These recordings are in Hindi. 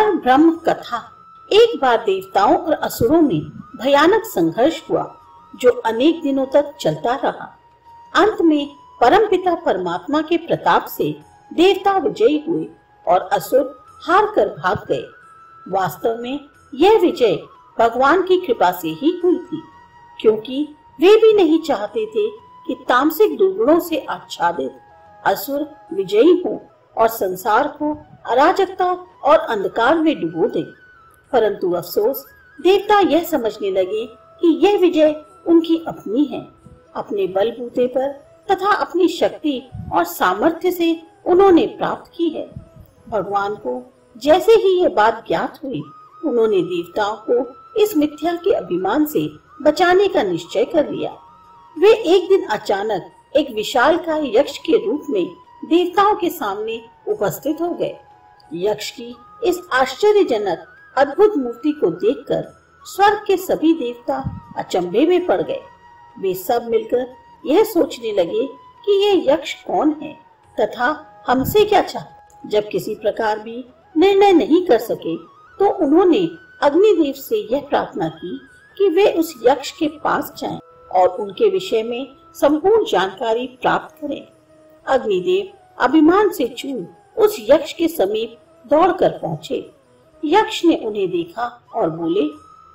पर ब्रह्म कथा। एक बार देवताओं और असुरों में भयानक संघर्ष हुआ जो अनेक दिनों तक चलता रहा। अंत में परमपिता परमात्मा के प्रताप से देवता विजयी हुए और असुर हार कर भाग गए। वास्तव में यह विजय भगवान की कृपा से ही हुई थी, क्योंकि वे भी नहीं चाहते थे कि तामसिक दुर्गुणों से आच्छादित असुर विजयी हो और संसार को अराजकता और अंधकार में डुबो दे। परंतु अफसोस, देवता यह समझने लगे कि यह विजय उनकी अपनी है। अपने बलबूते पर तथा अपनी शक्ति और सामर्थ्य से उन्होंने प्राप्त की है। भगवान को जैसे ही यह बात ज्ञात हुई, उन्होंने देवताओं को इस मिथ्या के अभिमान से बचाने का निश्चय कर लिया। वे एक दिन अचानक एक विशालकाय यक्ष के रूप में देवताओं के सामने उपस्थित हो गए। यक्ष की इस आश्चर्यजनक अद्भुत मूर्ति को देखकर स्वर्ग के सभी देवता अचंभे में पड़ गए। वे सब मिलकर यह सोचने लगे कि ये यक्ष कौन है तथा हमसे क्या चाहता। जब किसी प्रकार भी निर्णय नहीं कर सके तो उन्होंने अग्निदेव से यह प्रार्थना की कि वे उस यक्ष के पास जाएं और उनके विषय में संपूर्ण जानकारी प्राप्त करें। अग्निदेव अभिमान से चूर उस यक्ष के समीप दौड़कर पहुंचे। यक्ष ने उन्हें देखा और बोले,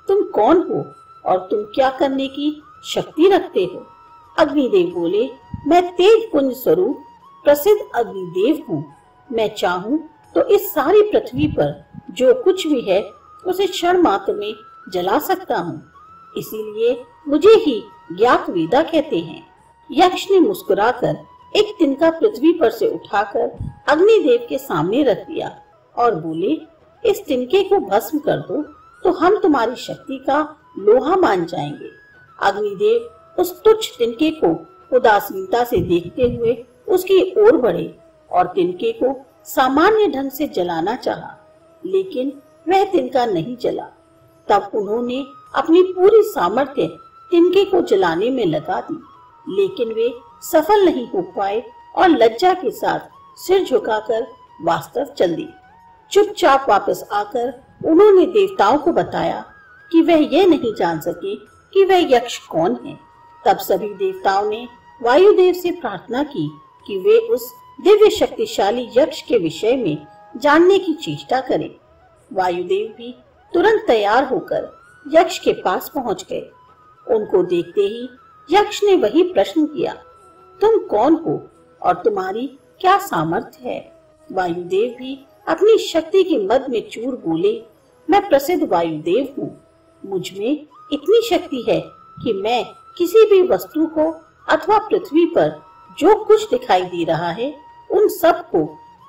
तुम कौन हो और तुम क्या करने की शक्ति रखते हो? अग्निदेव बोले, मैं तेज पुंज स्वरूप प्रसिद्ध अग्निदेव हूँ। मैं चाहूँ तो इस सारी पृथ्वी पर जो कुछ भी है उसे क्षण मात्र में जला सकता हूँ। इसीलिए मुझे ही ज्ञात वेदा कहते हैं। यक्ष ने मुस्कुराकर एक तिनका पृथ्वी पर से उठाकर अग्निदेव के सामने रख दिया और बोले, इस तिनके को भस्म कर दो तो हम तुम्हारी शक्ति का लोहा मान जाएंगे। अग्निदेव उस तुच्छ तिनके को उदासीनता से देखते हुए उसकी ओर बढ़े और तिनके को सामान्य ढंग से जलाना चाहा, लेकिन वह तिनका नहीं जला। तब उन्होंने अपनी पूरी सामर्थ्य तिनके को जलाने में लगा दी, लेकिन वे सफल नहीं हो पाए और लज्जा के साथ सिर झुकाकर वास्तव चल दिए। चुपचाप वापस आकर उन्होंने देवताओं को बताया कि वह यह नहीं जान सके कि वह यक्ष कौन है। तब सभी देवताओं ने वायुदेव से प्रार्थना की कि वे उस दिव्य शक्तिशाली यक्ष के विषय में जानने की चेष्टा करें। वायुदेव भी तुरंत तैयार होकर यक्ष के पास पहुंच गए। उनको देखते ही यक्ष ने वही प्रश्न किया, तुम कौन हो और तुम्हारी क्या सामर्थ्य है? वायुदेव भी अपनी शक्ति के मद में चूर बोले, मैं प्रसिद्ध वायुदेव हूँ। मुझ में इतनी शक्ति है कि मैं किसी भी वस्तु को अथवा पृथ्वी पर जो कुछ दिखाई दे रहा है उन सब को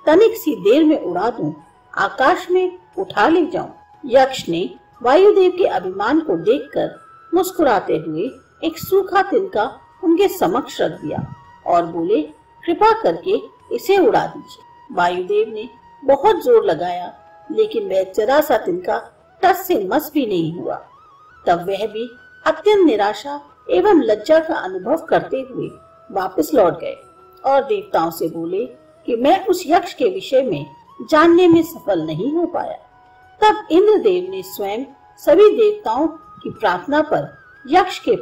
तनिक सी देर में उड़ा दूं, आकाश में उठा ले जाऊं। यक्ष ने वायुदेव के अभिमान को देखकर मुस्कुराते हुए एक सूखा तिनका उनके समक्ष रख दिया और बोले, कृपा करके इसे उड़ा दीजिए। वायुदेव ने बहुत जोर लगाया, लेकिन वह जरा सा तिनका टस से मस भी नहीं हुआ। तब वह भी अत्यंत निराशा एवं लज्जा का अनुभव करते हुए वापस लौट गए और देवताओं से बोले कि मैं उस यक्ष के विषय में जानने में सफल नहीं हो पाया। तब इंद्रदेव ने स्वयं सभी देवताओं की प्रार्थना पर यक्ष के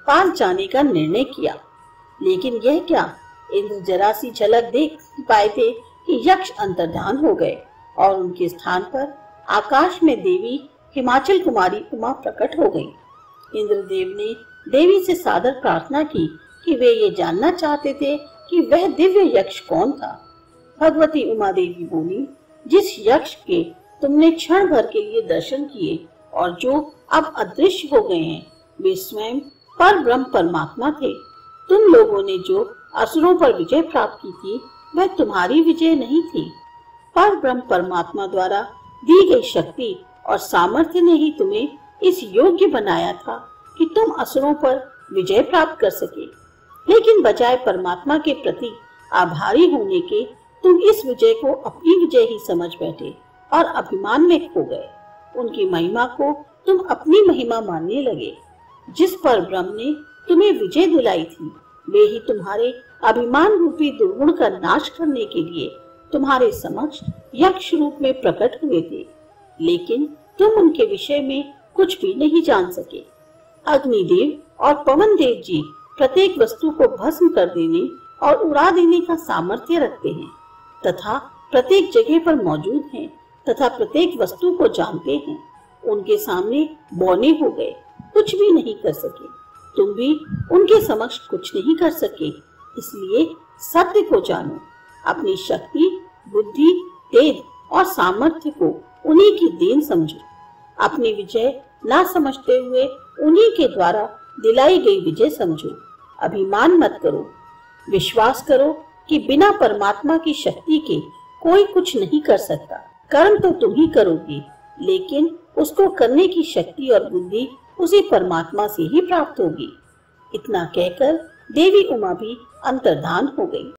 पास जाने का निर्णय किया। लेकिन यह क्या, इंद्र जरा सी झलक देख पाए थे कि यक्ष अंतर्धान हो गए और उनके स्थान पर आकाश में देवी हिमाचल कुमारी उमा प्रकट हो गई। इंद्रदेव ने देवी से सादर प्रार्थना की कि वे ये जानना चाहते थे कि वह दिव्य यक्ष कौन था। भगवती उमा देवी बोली, जिस यक्ष के तुमने क्षण भर के लिए दर्शन किए और जो अब अदृश्य हो गए हैं, वे स्वयं पर ब्रह्म परमात्मा थे। तुम लोगों ने जो असुरों पर विजय प्राप्त की थी वह तुम्हारी विजय नहीं थी। पर ब्रह्म परमात्मा द्वारा दी गई शक्ति और सामर्थ्य ने ही तुम्हें इस योग्य बनाया था कि तुम असुरों पर विजय प्राप्त कर सके। लेकिन बजाय परमात्मा के प्रति आभारी होने के तुम इस विजय को अपनी विजय ही समझ बैठे और अभिमान में खो गए। उनकी महिमा को तुम अपनी महिमा मानने लगे। जिस पर ब्रह्म ने तुम्हें विजय दिलाई थी, वे ही तुम्हारे अभिमान रूपी दुर्गुण का नाश करने के लिए तुम्हारे समक्ष यक्ष रूप में प्रकट हुए थे। लेकिन तुम उनके विषय में कुछ भी नहीं जान सके। अग्निदेव और पवन देव जी प्रत्येक वस्तु को भस्म कर देने और उड़ा देने का सामर्थ्य रखते हैं तथा प्रत्येक जगह पर मौजूद हैं तथा प्रत्येक वस्तु को जानते हैं। उनके सामने बौने हो गए, कुछ भी नहीं कर सके। तुम भी उनके समक्ष कुछ नहीं कर सके। इसलिए सत्य को जानो, अपनी शक्ति, बुद्धि, तेज और सामर्थ्य को उन्हीं की देन समझो। अपनी विजय ना समझते हुए उन्हीं के द्वारा दिलाई गई विजय समझो। अभिमान मत करो, विश्वास करो कि बिना परमात्मा की शक्ति के कोई कुछ नहीं कर सकता। कर्म तो तुम ही करोगे, लेकिन उसको करने की शक्ति और बुद्धि उसी परमात्मा से ही प्राप्त होगी। इतना कहकर देवी उमा भी अंतर्धान हो गई।